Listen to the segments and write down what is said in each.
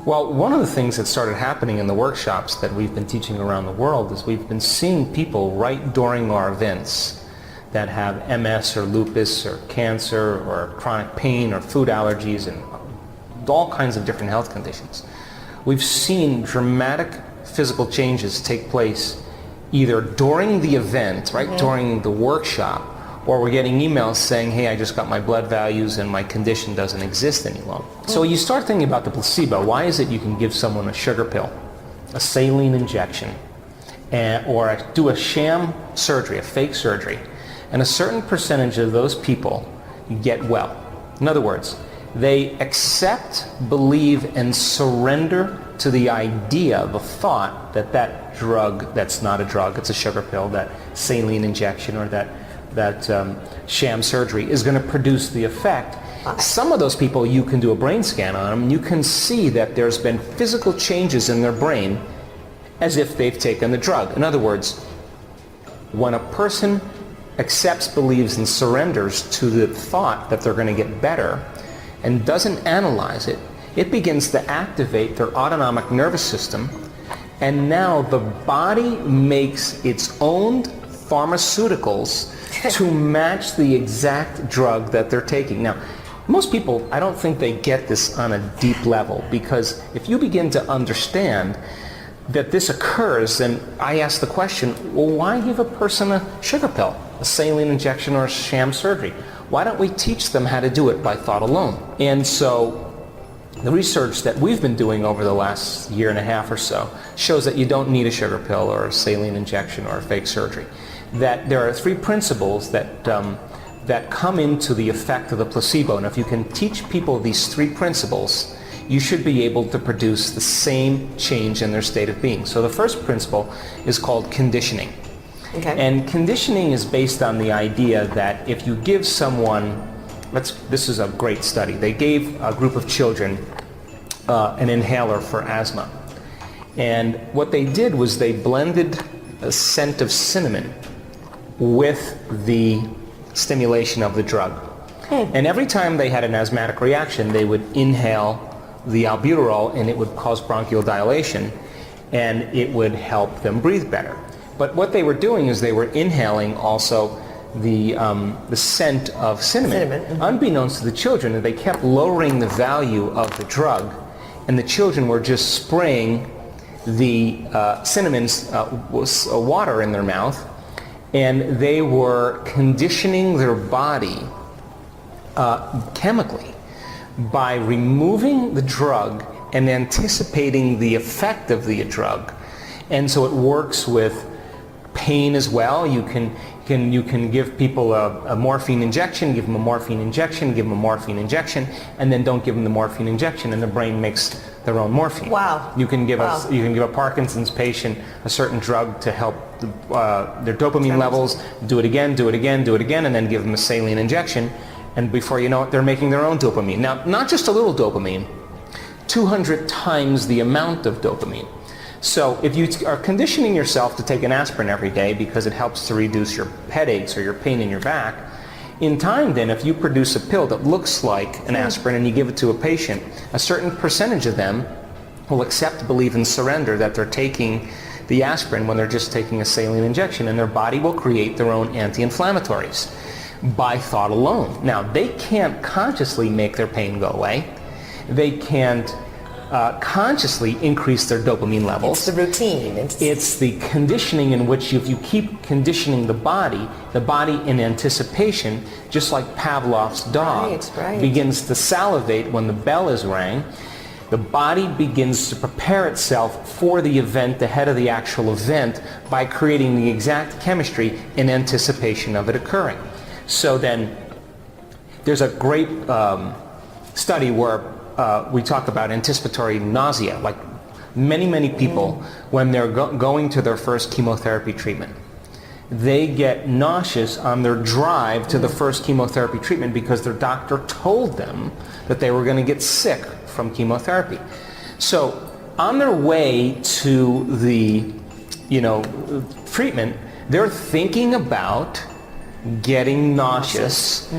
Well, one of the things that started happening in the workshops that we've been teaching around the world is we've been seeing people right during our events that have MS or lupus or cancer or chronic pain or food allergies and all kinds of different health conditions. We've seen dramatic physical changes take place either during the event, right, during the workshop, or we're getting emails saying, hey, I just got my blood values and my condition doesn't exist any longer. So you start thinking about the placebo. Why is it you can give someone a sugar pill, a saline injection, or do a sham surgery, a fake surgery, and a certain percentage of those people get well? In other words, they accept, believe, and surrender to the idea, the thought that that drug, that's not a drug, it's a sugar pill, that saline injection or that sham surgery is going to produce the effect. Some of those people, you can do a brain scan on them, and you can see that there's been physical changes in their brain as if they've taken the drug. In other words, when a person accepts, believes, and surrenders to the thought that they're going to get better and doesn't analyze it, it begins to activate their autonomic nervous system, and now the body makes its own pharmaceuticals to match the exact drug that they're taking. Now, most people, I don't think they get this on a deep level, because if you begin to understand that this occurs, then I ask the question, well, why give a person a sugar pill, a saline injection, or a sham surgery? Why don't we teach them how to do it by thought alone? And so the research that we've been doing over the last year and a half or so shows that you don't need a sugar pill or a saline injection or a fake surgery. That there are three principles that come into the effect of the placebo. And if you can teach people these three principles, you should be able to produce the same change in their state of being. So the first principle is called conditioning. Okay. And conditioning is based on the idea that if you give someone, this is a great study. They gave a group of children an inhaler for asthma. And what they did was they blended a scent of cinnamon with the stimulation of the drug. And every time they had an asthmatic reaction, they would inhale the albuterol, and it would cause bronchial dilation, and it would help them breathe better. But what they were doing is they were inhaling also the scent of cinnamon. Unbeknownst to the children, they kept lowering the value of the drug, and the children were just spraying the cinnamon's water in their mouth, and they were conditioning their body chemically by removing the drug and anticipating the effect of the drug. And so it works with pain as well. You can give people a morphine injection, give them a morphine injection, give them a morphine injection, and then don't give them the morphine injection, and the brain makes their own morphine. Wow. You can give a Parkinson's patient a certain drug to help their dopamine levels. Do it again, do it again, do it again, and then give them a saline injection, and before you know it, they're making their own dopamine. Now, not just a little dopamine, 200 times the amount of dopamine. So if you are conditioning yourself to take an aspirin every day because it helps to reduce your headaches or your pain in your back, in time then, if you produce a pill that looks like an aspirin and you give it to a patient, a certain percentage of them will accept, believe, and surrender that they're taking the aspirin when they're just taking a saline injection, and their body will create their own anti-inflammatories by thought alone. Now, they can't consciously make their pain go away. They can't consciously increase their dopamine levels. It's the routine. It's the conditioning in which if you keep conditioning the body in anticipation, just like Pavlov's dog begins to salivate when the bell is rang, the body begins to prepare itself for the event ahead of the actual event by creating the exact chemistry in anticipation of it occurring. So then there's a great study where we talk about anticipatory nausea. Like many people, when they're going to their first chemotherapy treatment, they get nauseous on their drive to the first chemotherapy treatment because their doctor told them that they were going to get sick from chemotherapy. So on their way to the treatment, they're thinking about getting nauseous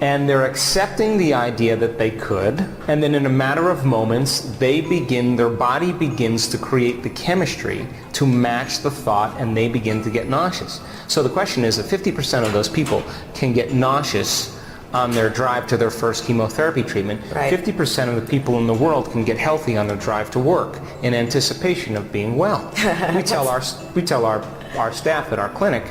And they're accepting the idea that they could, and then in a matter of moments, their body begins to create the chemistry to match the thought, and they begin to get nauseous. So the question is, if 50% of those people can get nauseous on their drive to their first chemotherapy treatment, 50% of the people in the world can get healthy on their drive to work in anticipation of being well. we tell our staff at our clinic,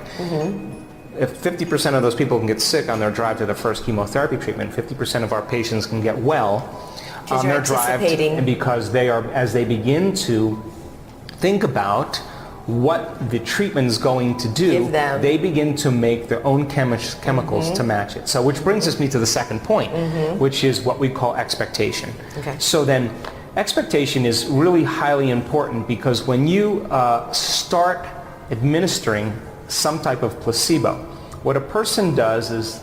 if 50% of those people can get sick on their drive to their first chemotherapy treatment, 50% of our patients can get well on their drive, and because as they begin to think about what the treatment is going to do, they begin to make their own chemicals to match it. So which brings me to the second point, which is what we call expectation. So then expectation is really highly important, because when you start administering some type of placebo, what a person does is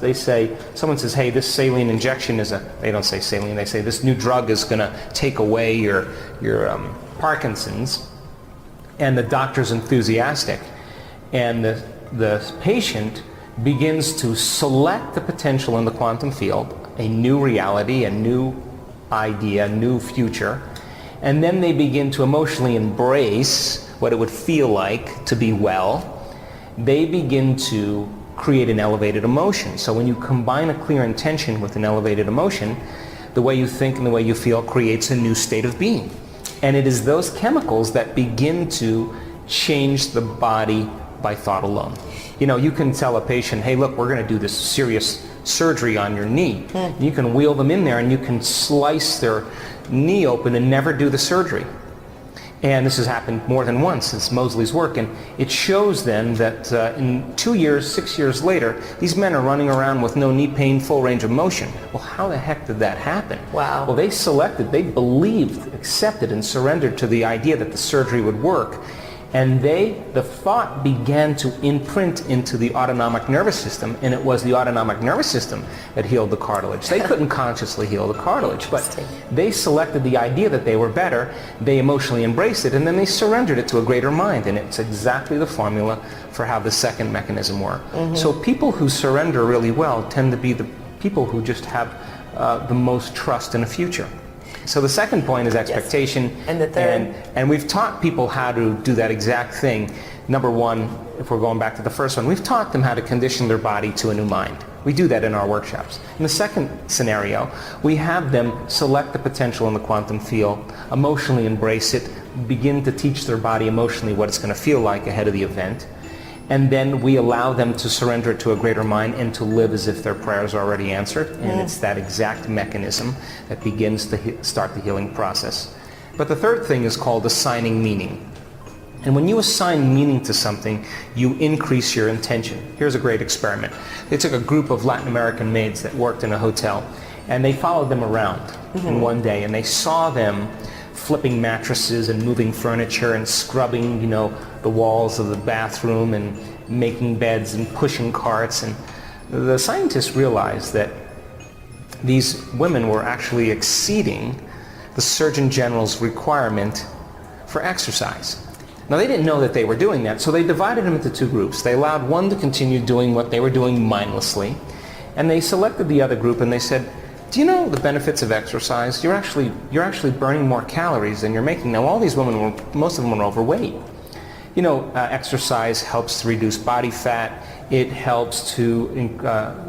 someone says, hey, this saline injection they don't say saline, they say this new drug is going to take away your Parkinson's, and the doctor's enthusiastic, and the patient begins to select the potential in the quantum field, a new reality, a new idea, a new future, and then they begin to emotionally embrace what it would feel like to be well. They begin to create an elevated emotion. So when you combine a clear intention with an elevated emotion, the way you think and the way you feel creates a new state of being. And it is those chemicals that begin to change the body by thought alone. You can tell a patient, hey, look, we're going to do this serious surgery on your knee. You can wheel them in there and you can slice their knee open and never do the surgery. And this has happened more than once since Mosley's work, and it shows then that in 2 years, 6 years later, these men are running around with no knee pain, full range of motion. Well, how the heck did that happen? Wow. Well, they believed, accepted, and surrendered to the idea that the surgery would work. And the thought began to imprint into the autonomic nervous system, and it was the autonomic nervous system that healed the cartilage. They couldn't consciously heal the cartilage, but they selected the idea that they were better, they emotionally embraced it, and then they surrendered it to a greater mind, and it's exactly the formula for how the second mechanism works. So people who surrender really well tend to be the people who just have the most trust in the future. So the second point is expectation. Yes. And the third? And we've taught people how to do that exact thing. Number one, if we're going back to the first one, we've taught them how to condition their body to a new mind. We do that in our workshops. In the second scenario, we have them select the potential in the quantum field, emotionally embrace it, begin to teach their body emotionally what it's going to feel like ahead of the event. And then we allow them to surrender it to a greater mind and to live as if their prayers are already answered. And it's that exact mechanism that begins to start the healing process. But the third thing is called assigning meaning. And when you assign meaning to something, you increase your intention. Here's a great experiment. They took a group of Latin American maids that worked in a hotel, and they followed them around in one day, and they saw them flipping mattresses and moving furniture and scrubbing, the walls of the bathroom and making beds and pushing carts. And the scientists realized that these women were actually exceeding the Surgeon General's requirement for exercise. Now, they didn't know that they were doing that, so they divided them into two groups. They allowed one to continue doing what they were doing mindlessly, and they selected the other group and they said, do you know the benefits of exercise? You're actually burning more calories than you're making. Now, all these women most of them were overweight. Exercise helps to reduce body fat. It helps to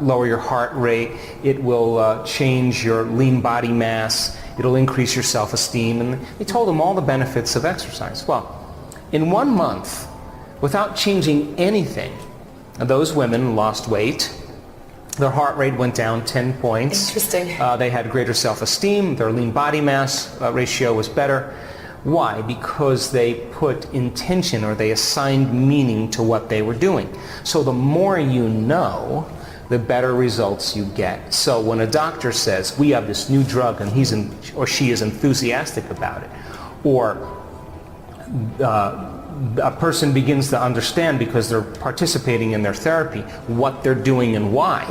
lower your heart rate. It will change your lean body mass. It'll increase your self-esteem. And they told them all the benefits of exercise. Well, in 1 month, without changing anything, those women lost weight. Their heart rate went down 10 points. Interesting. They had greater self-esteem. Their lean body mass ratio was better. Why? Because they put intention, or they assigned meaning to what they were doing. So the more you know, the better results you get. So when a doctor says, we have this new drug and he or she is enthusiastic about it, or a person begins to understand, because they're participating in their therapy, what they're doing and why.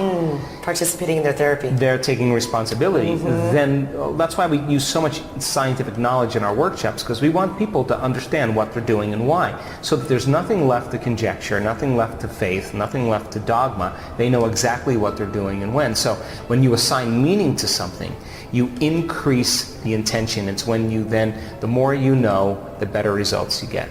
Participating in their therapy. They're taking responsibility. Then that's why we use so much scientific knowledge in our workshops, because we want people to understand what they're doing and why, so that there's nothing left to conjecture, nothing left to faith, nothing left to dogma. They know exactly what they're doing and when. So when you assign meaning to something, you increase the intention. It's when you then, the more you know, the better results you get.